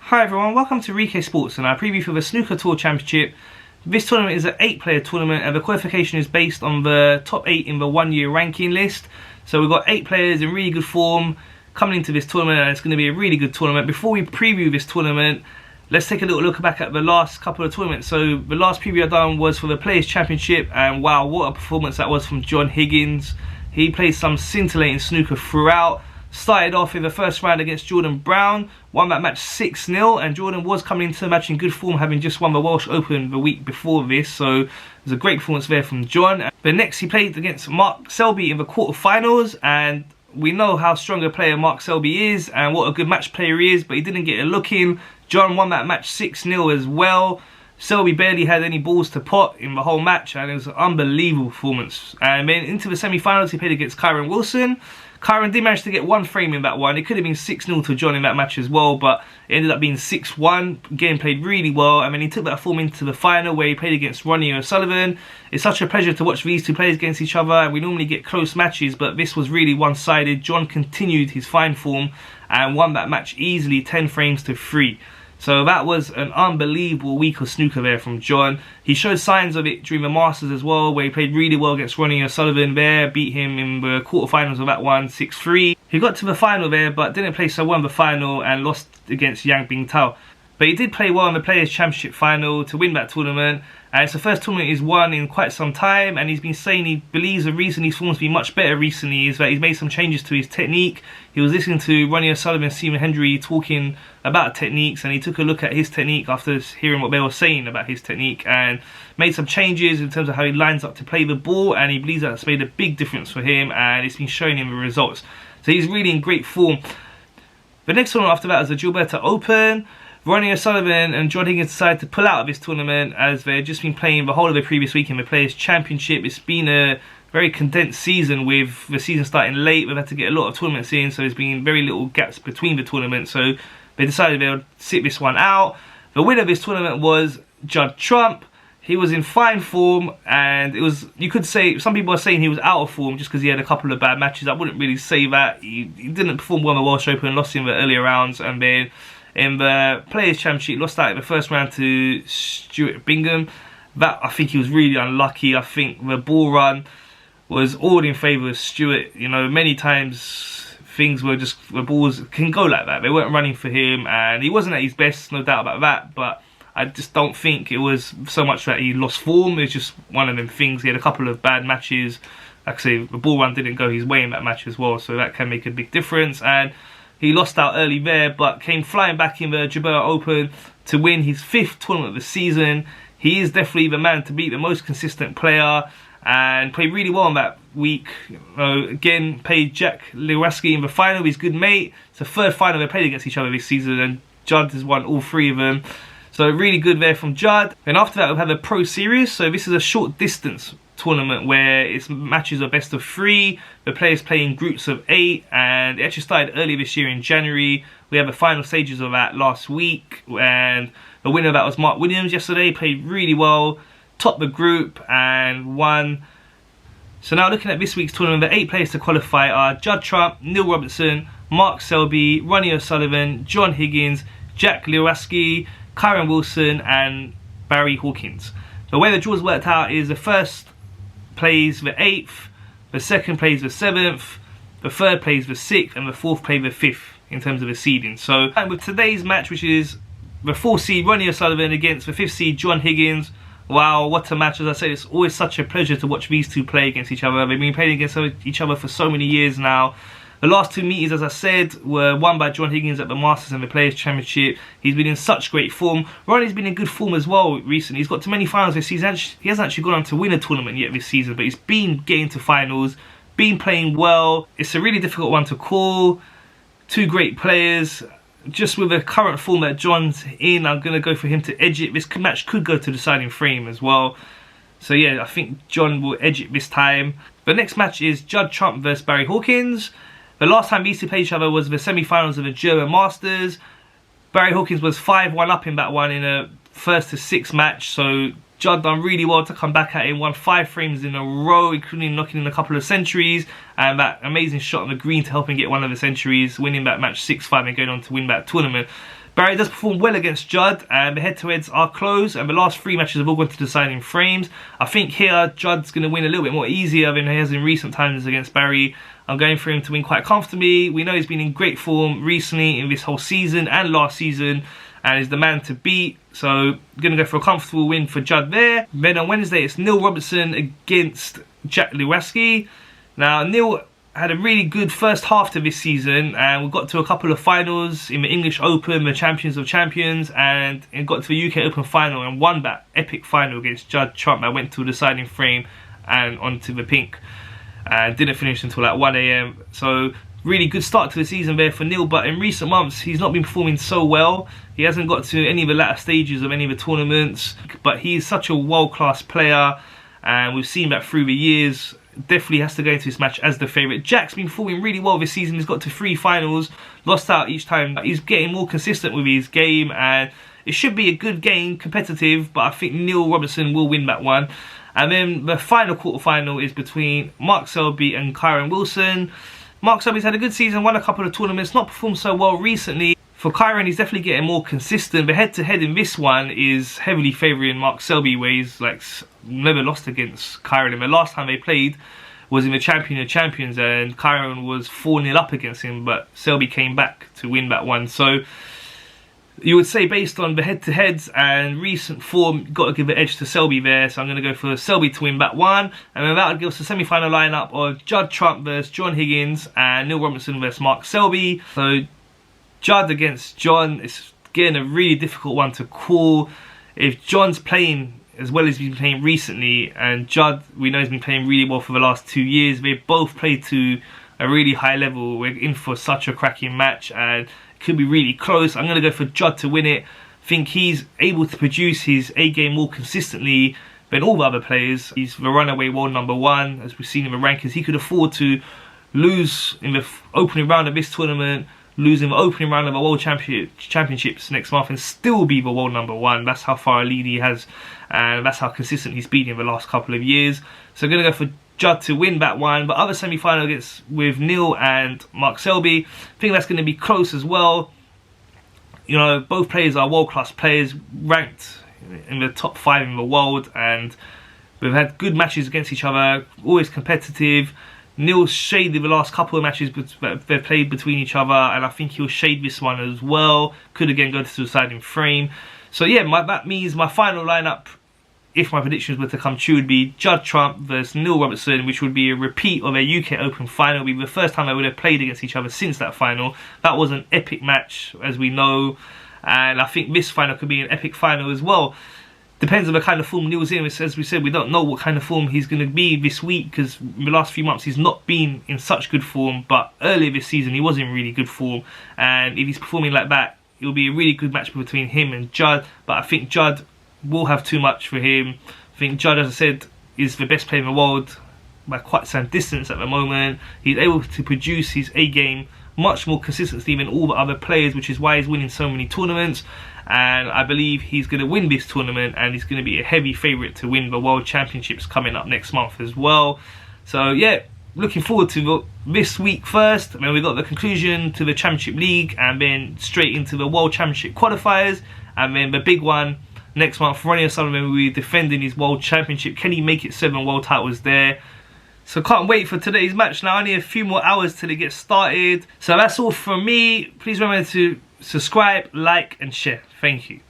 Hi everyone, welcome to Rike Sports and our preview for the Snooker Tour Championship. This tournament is an 8-player tournament and the qualification is based on the top 8 in the one-year ranking list. So we've got 8 players in really good form coming into this tournament, and it's going to be a really good tournament. Before we preview this tournament, let's take a little look back at the last couple of tournaments. So the last preview I done was for the Players Championship, and wow, what a performance that was from Judd Higgins. He played some scintillating snooker throughout. Started off in the first round against Jordan Brown, won that match 6-0, and Jordan was coming into the match in good form, having just won the Welsh Open the week before this, so it was a great performance there from John. But next he played against Selby in the quarterfinals, and we know how strong a player Selby is and what a good match player he is, but he didn't get a look in. John won that match 6-0 as well. Selby barely had any balls to pot in the whole match, and it was an unbelievable performance. And then into the semi-finals he played against Kyron. Kyron did manage to get one frame in that one. It could have been 6-0 to John in that match as well, but it ended up being 6-1. Again, played really well, and then he took that form into the final where he played against Ronnie O'Sullivan. It's such a pleasure to watch these two players against each other, and we normally get close matches, but this was really one-sided. John continued his fine form and won that match easily, 10 frames to 3. So that was an unbelievable week of snooker there from John. He showed signs of it during the Masters as well, where he played really well against Ronnie O'Sullivan there, beat him in the quarterfinals of that one, 6-3. He got to the final there, but didn't play so well in the final and lost against Yang Bingtao. But he did play well in the Players Championship final to win that tournament, and it's the first tournament he's won in quite some time, and he's been saying he believes the reason his form's been much better recently is that he's made some changes to his technique. He was listening to Ronnie O'Sullivan and Stephen Hendry talking about techniques, and he took a look at his technique after hearing what they were saying about his technique and made some changes in terms of how he lines up to play the ball, and he believes that's made a big difference for him, and it's been showing him the results. So he's really in great form. The next tournament after that was the Gilberto Open. Ronnie O'Sullivan and Judd Higgins decided to pull out of this tournament as they'd just been playing the whole of the previous week in the Players Championship. It's been a very condensed season with the season starting late. We've had to get a lot of tournaments in, so there's been very little gaps between the tournaments. So they decided they would sit this one out. The winner of this tournament was Judd Trump. He was in fine form, and it was, you could say, some people are saying he was out of form just because he had a couple of bad matches. I wouldn't really say that. He didn't perform well in the Welsh Open, lost in the earlier rounds, and then in the Players Championship, lost out in the first round to Stuart Bingham. That, I think he was really unlucky. I think the ball run was all in favour of Stuart. You know, many times things were just, the balls can go like that. They weren't running for him, and he wasn't at his best, no doubt about that. But I just don't think it was so much that he lost form. It was just one of them things. He had a couple of bad matches. Like I say, the ball run didn't go his way in that match as well, so that can make a big difference. And he lost out early there, but came flying back in the Gilberto Open to win his 5th tournament of the season. He is definitely the man to beat, the most consistent player, and played really well in that week. Again, played Jack Lewaski in the final, his good mate. It's the 3rd final they played against each other this season, and Judd has won all 3 of them. So really good there from Judd. And after that, we've had the Pro Series. So this is a short distance tournament where its matches are best of 3. The players play in groups of 8, and it actually started earlier this year in January. We had the final stages of that last week, and the winner of that was Mark Williams yesterday. Played really well, topped the group and won. So now looking at this week's tournament, the 8 players to qualify are Judd Trump, Neil Robertson, Mark Selby, Ronnie O'Sullivan, John Higgins, Jack Lewaski, Kyron Wilson and Barry Hawkins. The way the draws worked out is the first plays the 8th, the second plays the 7th, the third plays the 6th, and the 4th plays the 5th in terms of the seeding. So, and with today's match, which is the 4th seed Ronnie O'Sullivan against the 5th seed John Higgins. Wow, what a match. As I said, it's always such a pleasure to watch these two play against each other. They've been playing against each other for so many years now. The last 2 meetings, as I said, were won by Judd Higgins at the Masters and the Players Championship. He's been in such great form. Ronnie's been in good form as well recently. He's got to many finals this season. He hasn't actually gone on to win a tournament yet this season, but he's been getting to finals, been playing well. It's a really difficult one to call. 2 great players. Just with the current form that John's in, I'm going to go for him to edge it. This match could go to deciding frame as well. So yeah, I think John will edge it this time. The next match is Judd Trump versus Barry Hawkins. The last time these two played each other was the semi-finals of the German Masters. Barry Hawkins was 5-1 up in that one in a 1st to 6th match. So Judd done really well to come back at him, won 5 frames in a row, including knocking in a couple of centuries, and that amazing shot on the green to help him get one of the centuries, winning that match 6-5 and going on to win that tournament. Barry does perform well against Judd, and the head-to-heads are close, and the last 3 matches have all gone to deciding frames. I think here Judd's going to win a little bit more easier than he has in recent times against Barry. I'm going for him to win quite comfortably. We know he's been in great form recently in this whole season and last season, and is the man to beat. So I'm going to go for a comfortable win for Judd there. Then on Wednesday it's Neil Robertson against Jack Lewaski. Now Neil had a really good first half to this season, and we got to a couple of finals in the English Open, the Champions of Champions, and it got to the UK Open final and won that epic final against Judd Trump that went to a deciding frame and onto the pink, and didn't finish until like 1 AM. So really good start to the season there for Neil, but in recent months he's not been performing so well. He hasn't got to any of the latter stages of any of the tournaments, but he's such a world-class player, and we've seen that through the years. Definitely has to go into this match as the favourite. Jack's been performing really well this season. He's got to 3 finals, lost out each time. He's getting more consistent with his game, and it should be a good game, competitive, but I think Neil Robertson will win that one. And then the final quarter-final is between Mark Selby and Kyron Wilson. Mark Selby's had a good season, won a couple of tournaments, not performed so well recently. For Kyron, he's definitely getting more consistent. The head-to-head in this one is heavily favouring Mark Selby, where he's like never lost against Kyron. And the last time they played was in the Champion of Champions, and Kyron was 4-0 up against him, but Selby came back to win that one. So you would say, based on the head-to-heads and recent form, got to give the edge to Selby there. So I'm going to go for Selby to win that one. And then that would give us the semi-final lineup of Judd Trump versus John Higgins and Neil Robertson versus Mark Selby. So Judd against John is getting a really difficult one to call. If John's playing as well as he's been playing recently, and Judd, we know, has been playing really well for the last 2 years, they both played to a really high level. We're in for such a cracking match, and it could be really close. I'm going to go for Judd to win it. I think he's able to produce his A game more consistently than all the other players. He's the runaway world #1, as we've seen in the rankings. He could afford to lose in the opening round of this tournament, losing the opening round of the World Championships next month, and still be the world #1. That's how far a lead he has, and that's how consistent he's been in the last couple of years. So I'm going to go for Judd to win that one. But other semi-final gets with Neil and Mark Selby. I think that's going to be close as well. You know, both players are world-class players, ranked in the top 5 in the world, and we've had good matches against each other, always competitive. Neil's shaded the last couple of matches that they've played between each other, and I think he'll shade this one as well. Could again go to the deciding frame. So yeah, that means my final lineup, if my predictions were to come true, would be Judd Trump versus Neil Robertson, which would be a repeat of a UK Open final. It would be the first time they would have played against each other since that final. That was an epic match, as we know, and I think this final could be an epic final as well. Depends on the kind of form Neil's in. As we said, we don't know what kind of form he's going to be this week, because in the last few months he's not been in such good form, but earlier this season he was in really good form, and if he's performing like that, it'll be a really good match between him and Judd. But I think Judd will have too much for him. I think Judd, as I said, is the best player in the world by quite some distance at the moment. He's able to produce his A game much more consistently than all the other players, which is why he's winning so many tournaments. And I believe he's going to win this tournament, and he's going to be a heavy favourite to win the World Championships coming up next month as well. So yeah, looking forward to this week first, and then we've got the conclusion to the Championship League, and then straight into the World Championship qualifiers, and then the big one next month. Ronnie O'Sullivan will be defending his World Championship. Can he make it 7 world titles there? So can't wait for today's match now. Only a few more hours till it gets started. So that's all from me. Please remember to subscribe, like and share. Thank you.